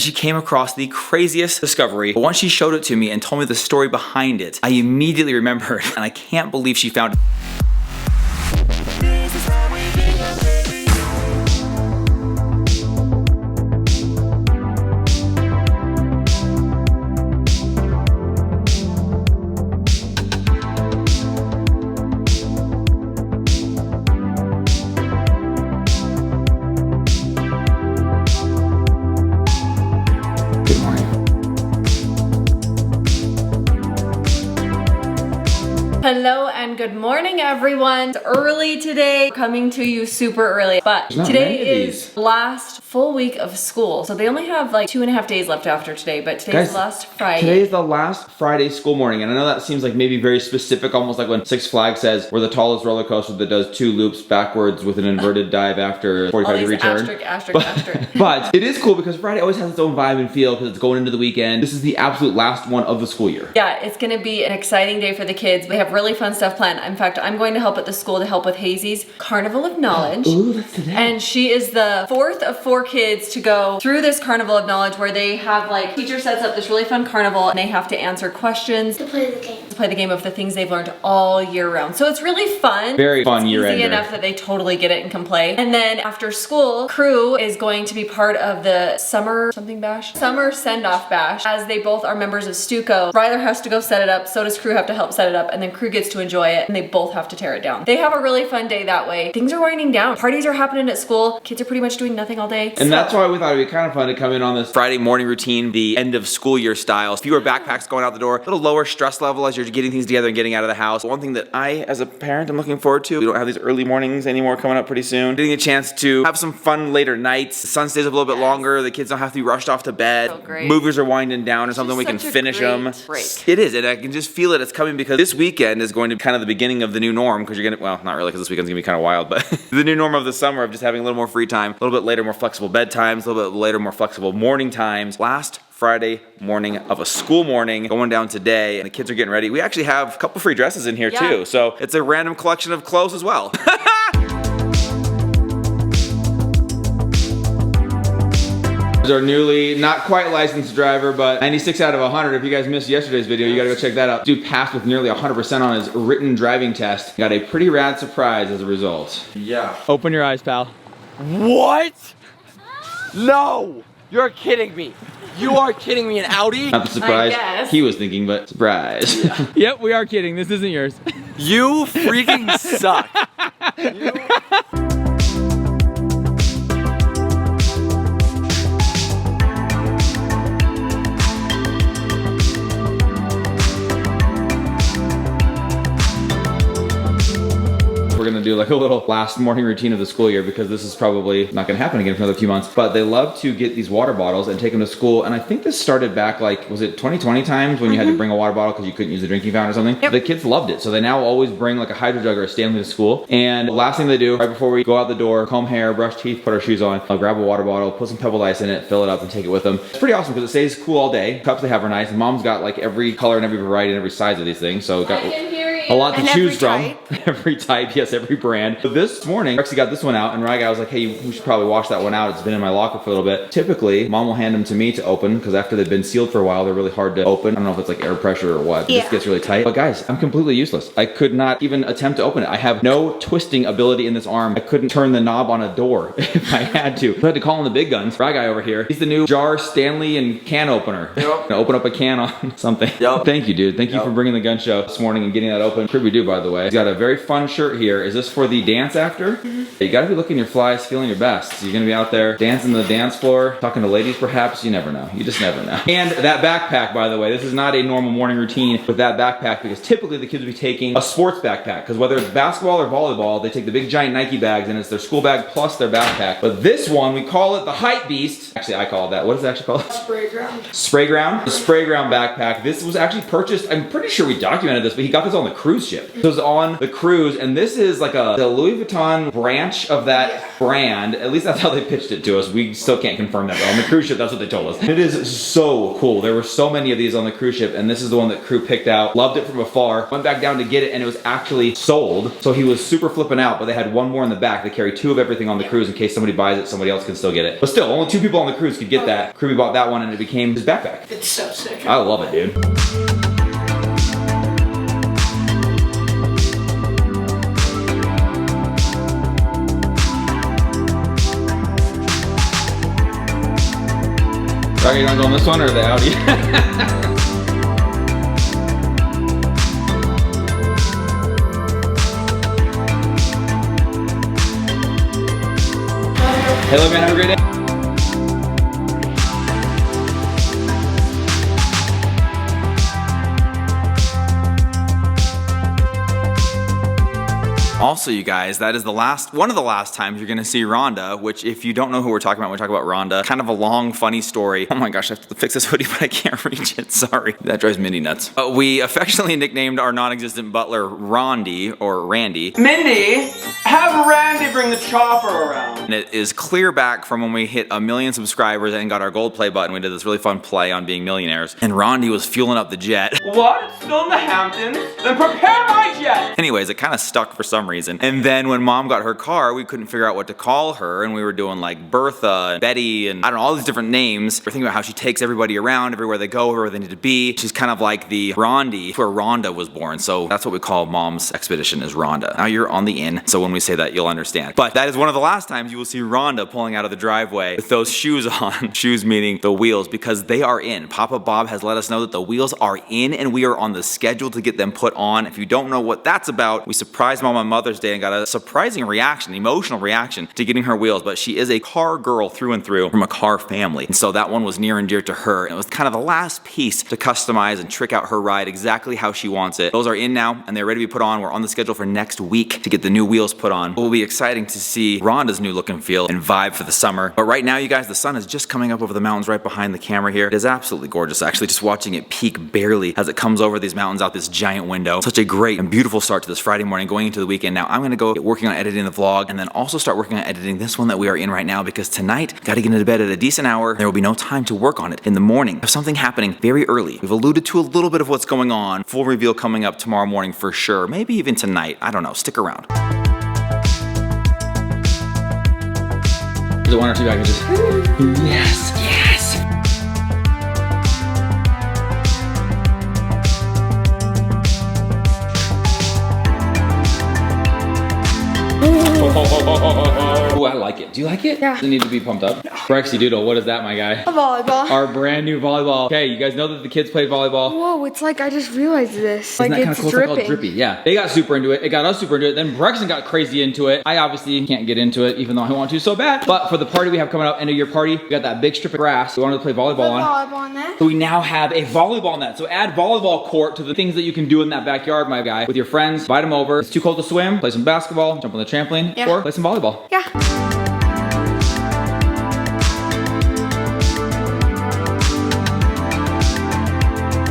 She came across the craziest discovery, but once she showed it to me and told me the story behind it, I immediately remembered, and I can't believe she found it. Hello and good morning, everyone. It's early today, coming to you super early, but today is last full week of school. So they only have like 2.5 days left after today, but today's the last Friday. Today is the last Friday school morning, and I know that seems like maybe very specific, almost like when Six Flags says we're the tallest roller coaster that does 2 loops backwards with an inverted dive after a 45-degree turn. But it is cool because Friday always has its own vibe and feel because it's going into the weekend. This is the absolute last one of the school year. Yeah, it's gonna be an exciting day for the kids. They have really fun stuff planned. In fact, I'm going to help at the school to help with Hazy's Carnival of Knowledge. Ooh, that's today. And she is the 4th of 4 kids to go through this Carnival of Knowledge where they have like, teacher sets up this really fun carnival and they have to answer questions. To play the game. To play the game of the things they've learned all year round. So it's really fun. Very fun year ender. Easy enough that they totally get it and can play. And then after school, crew is going to be part of the summer send-off bash. As they both are members of Stuco, Ryler has to go set it up, so does crew have to help set it up, and then crew gets to enjoy it, and they both have to tear it down. They have a really fun day that way. Things are winding down. Parties are happening at school. Kids are pretty much doing nothing all day. And that's why we thought it'd be kind of fun to come in on this Friday morning routine, the end of school year style. Fewer backpacks going out the door, a little lower stress level as you're getting things together and getting out of the house. One thing that I, as a parent, am looking forward to, we don't have these early mornings anymore coming up pretty soon. Getting a chance to have some fun later nights. The sun stays up a little bit longer. The kids don't have to be rushed off to bed. So great. Movies are winding down or something. We can finish them. Break. It is, and I can just feel it. It's coming because this weekend is going to be kind of the beginning of the new norm because you're gonna, well, not really because this weekend's gonna be kind of wild, but the new norm of the summer of just having a little more free time, a little bit later, more flexible bedtimes, a little bit later, more flexible morning times. Last Friday morning of a school morning going down today, and the kids are getting ready. We actually have a couple free dresses in here too, so it's a random collection of clothes as well. Our newly, not quite licensed driver, but 96 out of 100. If you guys missed yesterday's video, you gotta go check that out. Dude passed with nearly 100% on his written driving test. Got a pretty rad surprise as a result. Yeah. Open your eyes, pal. What? No! You're kidding me. You are kidding me, an Audi? Not the surprise I guess. he was thinking, but surprise. Yeah. Yep, we are kidding. This isn't yours. You freaking suck. We're gonna do like a little last morning routine of the school year because this is probably not gonna happen again for another few months. But they love to get these water bottles and take them to school. And I think this started back like, was it 2020 times when you had to bring a water bottle because you couldn't use the drinking fountain or something? Yep. The kids loved it. So they now always bring like a hydro jug or a Stanley to school. And the last thing they do right before we go out the door, comb hair, brush teeth, put our shoes on, I'll grab a water bottle, put some pebbled ice in it, fill it up and take it with them. It's pretty awesome because it stays cool all day. Cups they have are nice. And Mom's got like every color and every variety and every size of these things. So got a lot to choose from. Every type, yes, every brand. But this morning, I actually got this one out, and Ryga was like, hey, we should probably wash that one out. It's been in my locker for a little bit. Typically, Mom will hand them to me to open, because after they've been sealed for a while, they're really hard to open. I don't know if it's like air pressure or what. It just gets really tight. But guys, I'm completely useless. I could not even attempt to open it. I have no twisting ability in this arm. I couldn't turn the knob on a door if I had to. I had to call in the big guns. Ryga over here, he's the new jar Stanley and can opener. Yep. Gonna open up a can on something. Yep. Thank you, dude. Thank you for bringing the gun show this morning and getting that open. Pretty we do, by the way. He's got a very fun shirt here. Is this for the dance after? You gotta be looking your flies, feeling your best. So you're gonna be out there dancing the dance floor, talking to ladies perhaps. You never know. You just never know. And that backpack, by the way, this is not a normal morning routine with that backpack because typically the kids will be taking a sports backpack because whether it's basketball or volleyball, they take the big giant Nike bags and it's their school bag plus their backpack. But this one, we call it the Hype Beast. Actually, I call it that. What is it actually called? Spray ground. Spray ground? The spray ground backpack. This was actually purchased, I'm pretty sure we documented this, but he got this on the cruise cruise ship. So it was on the cruise, and this is like the Louis Vuitton branch of that brand. At least that's how they pitched it to us. We still can't confirm that, but on the cruise ship, that's what they told us. It is so cool. There were so many of these on the cruise ship, and this is the one that Crew picked out. Loved it from afar. Went back down to get it, and it was actually sold. So he was super flipping out, but they had one more in the back. They carry 2 of everything on the cruise in case somebody buys it, somebody else can still get it. But still, only 2 people on the cruise could get that. Crew bought that one, and it became his backpack. It's so sick. I love it, dude. Are you gonna go on this one or the Audi? Hello, man. Have a great day. Also, you guys, that is one of the last times you're gonna see Rhonda, which if you don't know who we're talking about when we talk about Rhonda, kind of a long, funny story. Oh my gosh, I have to fix this hoodie, but I can't reach it, sorry. That drives Mindy nuts. We affectionately nicknamed our non-existent butler Rondi, or Randy. Mindy, have Randy bring the chopper around. And it is clear back from when we hit 1 million subscribers and got our gold play button. We did this really fun play on being millionaires. And Rondi was fueling up the jet. What? It's still in the Hamptons? Then prepare my jet! Anyways, it kind of stuck for some reason. And then when Mom got her car, we couldn't figure out what to call her, and we were doing like Bertha and Betty and I don't know, all these different names. We're thinking about how she takes everybody around, everywhere they go, everywhere they need to be. She's kind of like the Rondi, where Rhonda was born. So that's what we call Mom's expedition, is Rhonda. Now you're on the in, so when we say that, you'll understand. But that is one of the last times you will see Rhonda pulling out of the driveway with those shoes on. Shoes meaning the wheels, because they are in. Papa Bob has let us know that the wheels are in, and we are on the schedule to get them put on. If you don't know what that's about, we surprised Mom on Mother's Day and got a surprising reaction, emotional reaction to getting her wheels, but she is a car girl through and through from a car family. And so that one was near and dear to her. And it was kind of the last piece to customize and trick out her ride exactly how she wants it. Those are in now and they're ready to be put on. We're on the schedule for next week to get the new wheels put on. It will be exciting to see Rhonda's new look and feel and vibe for the summer. But right now, you guys, the sun is just coming up over the mountains right behind the camera here. It is absolutely gorgeous, actually, just watching it peak barely as it comes over these mountains out this giant window. Such a great and beautiful start to this Friday morning going into the weekend. Now I'm gonna go get working on editing the vlog and then also start working on editing this one that we are in right now, because tonight, gotta get into bed at a decent hour. There will be no time to work on it in the morning. There's something happening very early. We've alluded to a little bit of what's going on. Full reveal coming up tomorrow morning for sure. Maybe even tonight. I don't know. Stick around. Is it 1 or 2 packages? Yes, yes. Oh, I like it. Do you like it? Yeah. Does it need to be pumped up? No. Brexy Doodle, what is that, my guy? A volleyball. Our brand new volleyball. Okay, you guys know that the kids played volleyball? Whoa, it's like I just realized this. Isn't Like that kind it's of cool? dripping. It's called Drippy, yeah. They got super into it. It got us super into it. Then Brexton got crazy into it. I obviously can't get into it, even though I want to so bad. But for the party we have coming up, end of year party, we got that big strip of grass we wanted to play volleyball on. Volleyball net. So we now have a volleyball net. So add volleyball court to the things that you can do in that backyard, my guy, with your friends. Invite them over. It's too cold to swim. Play some basketball, jump on the trampoline, Yeah. or play some volleyball. Yeah.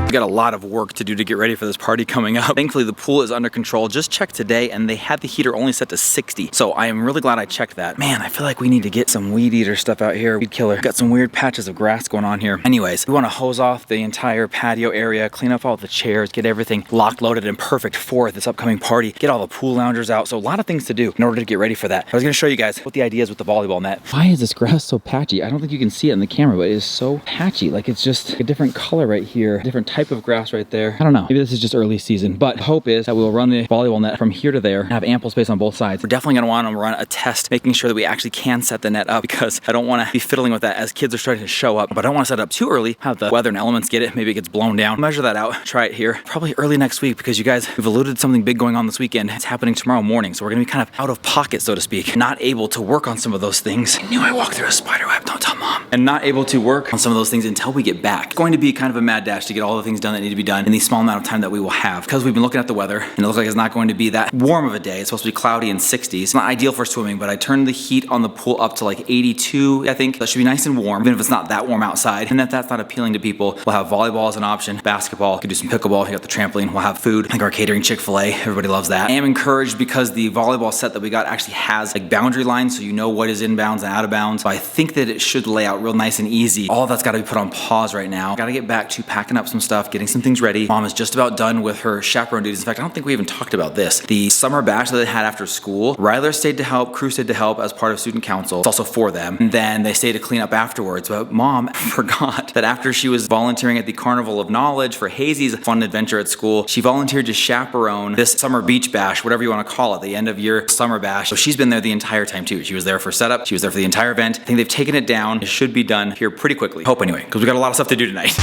We got a lot of work to do to get ready for this party coming up. Thankfully, the pool is under control. Just checked today, and they had the heater only set to 60. So I am really glad I checked that. Man, I feel like we need to get some weed eater stuff out here. Weed killer. Got some weird patches of grass going on here. Anyways, we want to hose off the entire patio area, clean up all the chairs, get everything locked, loaded, and perfect for this upcoming party. Get all the pool loungers out. So a lot of things to do in order to get ready for that. I was going to show you guys what the idea is with the volleyball net. Why is this grass so patchy? I don't think you can see it in the camera, but it is so patchy. Like it's just a different color right here, a different type of grass right there. I don't know. Maybe this is just early season, but hope is that we'll run the volleyball net from here to there and have ample space on both sides. We're definitely going to want to run a test, making sure that we actually can set the net up, because I don't want to be fiddling with that as kids are starting to show up, but I don't want to set it up too early, have the weather and elements get it, maybe it gets blown down. Measure that out, try it here, probably early next week, because you guys, we've alluded to something big going on this weekend. It's happening tomorrow morning, so we're going to be kind of out of pocket, so to speak, not able to work on some of those things. I knew I walked through a spider web, don't tell Mom. And not able to work on some of those things until we get back. It's going to be kind of a mad dash to get all the things done that need to be done in the small amount of time that we will have. Because we've been looking at the weather and it looks like it's not going to be that warm of a day. It's supposed to be cloudy and 60s. It's not ideal for swimming, but I turned the heat on the pool up to like 82, I think. That should be nice and warm, even if it's not that warm outside. And if that's not appealing to people, we'll have volleyball as an option, basketball, could do some pickleball, you got the trampoline, we'll have food, like our catering Chick-fil-A, everybody loves that. I am encouraged because the volleyball set that we got actually has like boundary lines, so you know what is inbounds and out of bounds. So I think that it should lay out real nice and easy. All of that's gotta be put on pause right now. Gotta get back to packing up some stuff, getting some things ready. Mom is just about done with her chaperone duties. In fact, I don't think we even talked about this. The summer bash that they had after school, Ryler stayed to help, Crew stayed to help as part of student council. It's also for them. And then they stayed to clean up afterwards. But Mom forgot that after she was volunteering at the Carnival of Knowledge for Hazy's fun adventure at school, she volunteered to chaperone this summer beach bash, whatever you want to call it, the end of year summer bash. So she's been there the entire time too. She was there for setup, she was there for the entire event. I think they've taken it down. It should be done here pretty quickly. Hope anyway, because we got a lot of stuff to do tonight.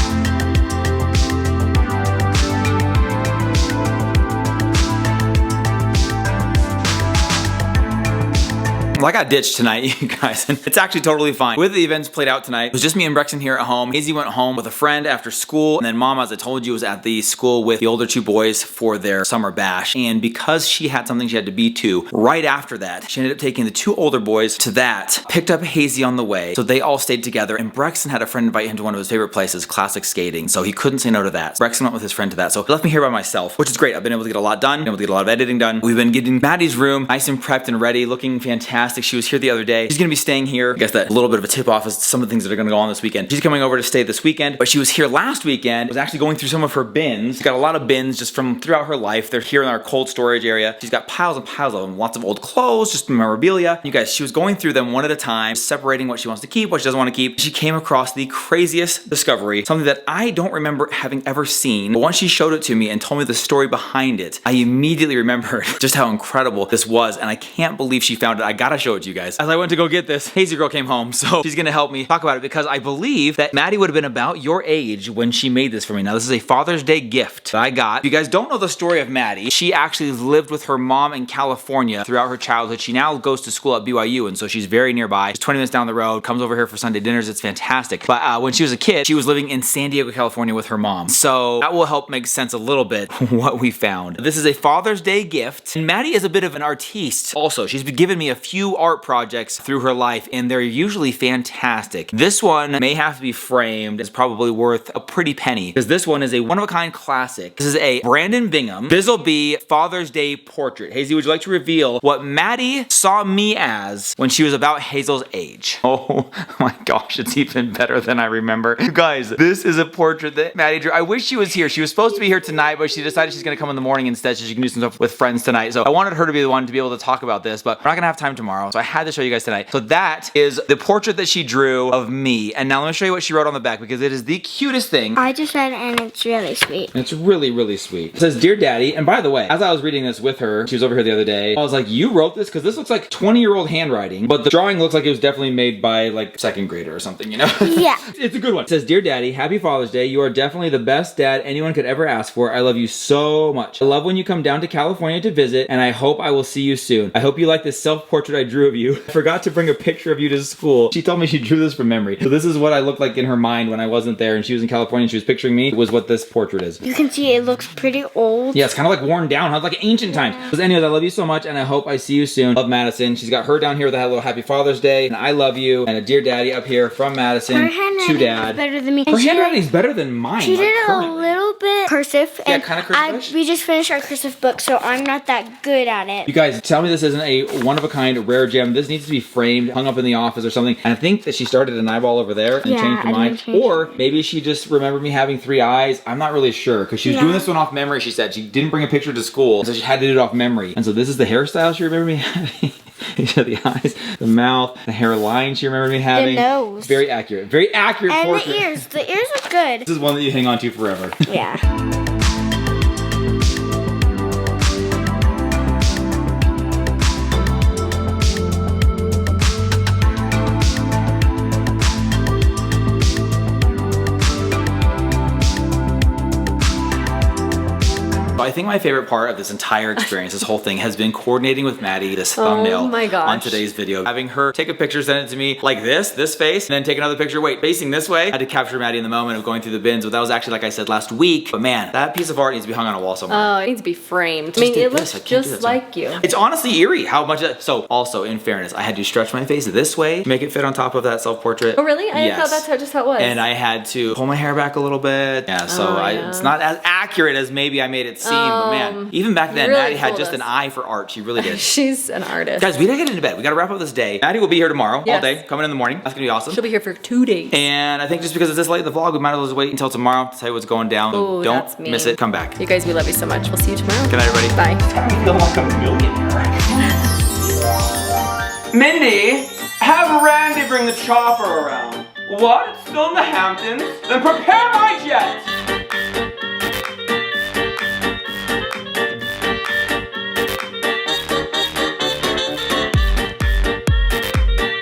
Well, I got ditched tonight, you guys, and it's actually totally fine. With the events played out tonight, it was just me and Brexton here at home. Hazy went home with a friend after school, and then Mom, as I told you, was at the school with the older two boys for their summer bash. And because she had something she had to be to, right after that, she ended up taking the two older boys to that, picked up Hazy on the way, so they all stayed together, and Brexton had a friend invite him to one of his favorite places, classic skating, so he couldn't say no to that. Brexton went with his friend to that, so he left me here by myself, which is great. I've been able to get a lot done, been able to get a lot of editing done. We've been getting Maddie's room nice and prepped and ready, looking fantastic. She was here the other day. She's gonna be staying here. I guess that a little bit of a tip off is some of the things that are gonna go on this weekend. She's coming over to stay this weekend, but she was here last weekend, was actually going through some of her bins. She's got a lot of bins just from throughout her life. They're here in our cold storage area. She's got piles and piles of them, lots of old clothes, just memorabilia. You guys, she was going through them one at a time, separating what she wants to keep, what she doesn't want to keep. She came across the craziest discovery, something that I don't remember having ever seen, but once she showed it to me and told me the story behind it, I immediately remembered just how incredible this was, and I can't believe she found it. I gotta show it to you guys. As I went to go get this, Hazy girl came home, so she's gonna help me talk about it because I believe that Maddie would have been about your age when she made this for me. Now, this is a Father's Day gift that I got. If you guys don't know the story of Maddie, she actually lived with her mom in California throughout her childhood. She now goes to school at BYU, and so she's very nearby. She's 20 minutes down the road, comes over here for Sunday dinners. It's fantastic. But when she was a kid, she was living in San Diego, California with her mom. So that will help make sense a little bit what we found. This is a Father's Day gift, and Maddie is a bit of an artiste also. She's been giving me a few art projects through her life, and they're usually fantastic. This one may have to be framed. It's probably worth a pretty penny because this one is a one-of-a-kind classic. This is a Brandon Bingham Bizzle B Father's Day portrait. Hazy, would you like to reveal what Maddie saw me as when she was about Hazel's age? Oh my gosh, it's even better than I remember. You guys, this is a portrait that Maddie drew. I wish she was here. She was supposed to be here tonight, but she decided she's gonna come in the morning instead so she can do some stuff with friends tonight. So I wanted her to be the one to be able to talk about this, but we're not gonna have time tomorrow. So I had to show you guys tonight. So that is the portrait that she drew of me. And now let me show you what she wrote on the back because it is the cutest thing. I just read it and it's really sweet. It's really, really sweet. It says, "Dear Daddy," and by the way, as I was reading this with her, she was over here the other day, I was like, you wrote this? Because this looks like 20-year-old handwriting, but the drawing looks like it was definitely made by like second grader or something, you know? Yeah. It's a good one. It says, "Dear Daddy, happy Father's Day. You are definitely the best dad anyone could ever ask for. I love you so much. I love when you come down to California to visit, and I hope I will see you soon. I hope you like this self-portrait I drew of you. I forgot to bring a picture of you to school." She told me she drew this from memory. So this is what I looked like in her mind when I wasn't there and she was in California and she was picturing me. It was what this portrait is. You can see it looks pretty old. Yeah, it's kind of like worn down, huh? Like ancient times. But anyways, I love you so much and I hope I see you soon. Love, Madison. She's got her down here with a little happy Father's Day and I love you and a dear daddy up here from Madison Her to handwriting dad. is better than me. Her handwriting is better than mine. She did it a currently. little bit cursive. Yeah, and kind of cursive-ish. we just finished our cursive book, so I'm not that good at it. You guys, tell me this isn't a one-of-a-kind rare gem. This needs to be framed, hung up in the office or something. And I think that she started an eyeball over there and Yeah, changed her and mind. then changed Or maybe she just remembered me having 3 eyes. I'm not really sure because she was doing this one off memory, she said. She didn't bring a picture to school, so she had to do it off memory. And so this is the hairstyle she remembered me having. These are the eyes, the mouth, the hairline she remembered me having. The nose. Very accurate. Very accurate And portrait. the ears. The ears look good. This is one that you hang on to forever. Yeah. I think my favorite part of this entire experience, this whole thing, has been coordinating with Maddie this thumbnail my gosh. on today's video. Having her take a picture, send it to me like this face, and then take another picture, wait, facing this way. I had to capture Maddie in the moment of going through the bins, but that was actually, like I said, last week. But man, that piece of art needs to be hung on a wall somewhere. Oh, it needs to be framed. I mean, it looks just like you. It's honestly eerie how much that, so also in fairness, I had to stretch my face this way to make it fit on top of that self-portrait. Oh, really? I thought that's just how it was. And I had to pull my hair back a little bit. Yeah, so it's not as accurate as maybe I made it seem, but man, even back then, really Maddie had fooled just us. an eye for art. She really did. She's an artist. Guys, we gotta get into bed. We gotta wrap up this day. Maddie will be here tomorrow all Yes. day, coming in the morning. That's gonna be awesome. She'll be here for 2 days. And I think just because it's this late in the vlog, we might as well just wait until tomorrow to tell you what's going down. So Ooh, don't that's mean. miss it. Come back. You guys, we love you so much. We'll see you tomorrow. Good night, everybody. Bye. I feel like a millionaire. Mindy, have Randy bring the chopper around. What? It's still in the Hamptons? Then prepare my jet!